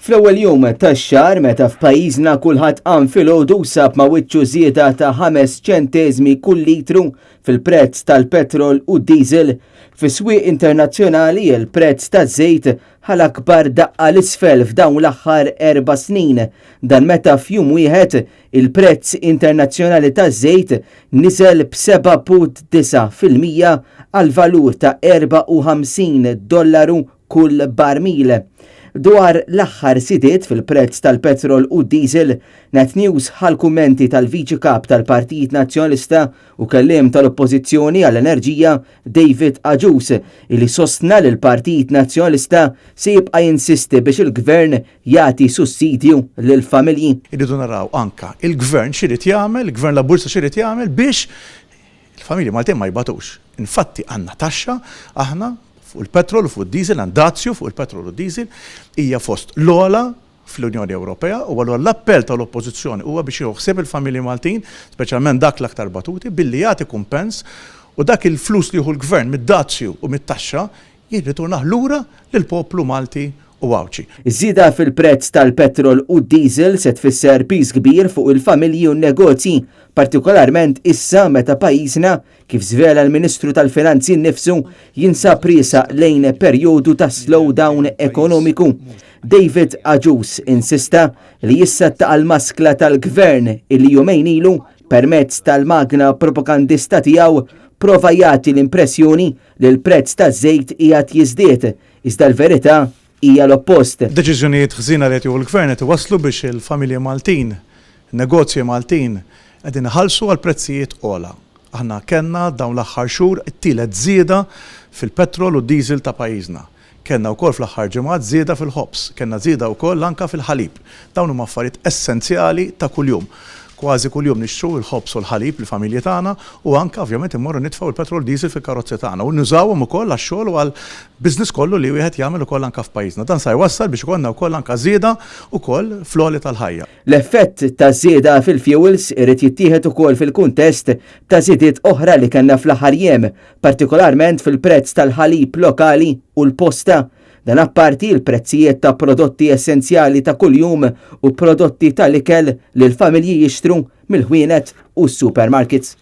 Fl-ewwel jum tax-xahar meta f'pajjiżna kulħadd qam filgħodu sab ma' wiċċu żieda ta' 5 ċenteżmi kull litru fil-prezz tal-petrol u d-diesel, fis-swieq internazzjonali il-prezz taż-żejt ħala akbar daqqa l-isfel f'dawn l-aħħar 4 snin. Dan meta f'jum wieħed il-prezz internazzjonali taż-żejt niżel b'7.9% għal valur ta' $54 kull barmil. Dwar l-aħħar sidiet fil-prezz tal-petrol u d-diesel, Net News ħal kummenti tal-Viċi Kap tal-Partit Nazzjonalista u kelliem tal-Oppożizzjoni għall-Enerġija David Aġus illi sostna li l-Partit Nazzjonalista se jibqa' jinsisti biex il-Gvern jagħti sussidju lill-familji. Irridu naraw anka il-Gvern x'irid jagħmel, il-Gvern Labursa x'irid jagħmel biex il-familji Maltin ma jbatux. Infatti għandna taxxa aħna fuq il-petrol u fuq il-diesel, għandazzju fuq il-petrol u d-diesel, hija fost l-ola fl-Unjoni Ewropea u allura l-appell tal-Oppożizzjoni huwa biex joħseb il-familji Maltin, speċjalment dak l-aktar batuti, billi jagħti kumpens u dak il-flus li jieħu l-Gvern mid-dazzju u mit-taxxa jirritornaħ lura lill-poplu Malti u għawċi. Iż-żieda fil-prezz tal-petrol u d-diesel se tfisser piż kbir fuq il-familji u n-negozji, partikolarment issa meta pajjiżna kif żvela l-Ministru tal-Finanzi nnifsu jinsab riesaq lejn perjodu ta' slowdown ekonomiku. David Aġus insista li jissetta għal-maskla tal-Gvern illi jumejn ilu permezz tal-magna propagandista tiegħu prova jagħti l-impressjoni li l-prezz taż-żejt qiegħed jiżdied, iżda l-verità hija l-oppost. Deċiżjonijiet ħżina li jtieħu l-Gvern qed iwasslu biex il-familji Maltin, negozji Maltin qegħdin iħallsu għal prezzijiet ogħla. Aħna kellna dawn l-aħħar xhur it-tielet żieda fil-petrol u d-diesel ta' pajjiżna. Kellna wkoll fl-aħħar ġimgħat żieda fil-ħobs, kellna żieda wkoll anke fil-ħalib. Dawn huma affarijiet essenzjali ta' kuljum. Kważi kuljum nixtru l-ħobs u l-ħalib lill-familji tagħna u anke ovvjament immorru nitfgħu il-petrol diesel fil-karozzi tagħna u nużawhom ukoll għax-xogħol u għall-business kollu li wieħed jagħmel ukoll anke f'pajjiżna. Dan sa jwassal biex ikollna wkoll anke żieda wkoll fl-għoli tal-ħajja. L-effett ta' żieda fil-fuels irid jittieħed ukoll fil-kuntest ta' żiediet oħra li kellna fl-aħħar jiem, partikolarment fil-prezz tal-ħalib lokali u l-posta. Dan apparti l-prezzijiet ta' prodotti essenzjali ta' kuljum u prodotti tal-ikel li l-familji jixtru mill-ħwienet u s-supermarkets.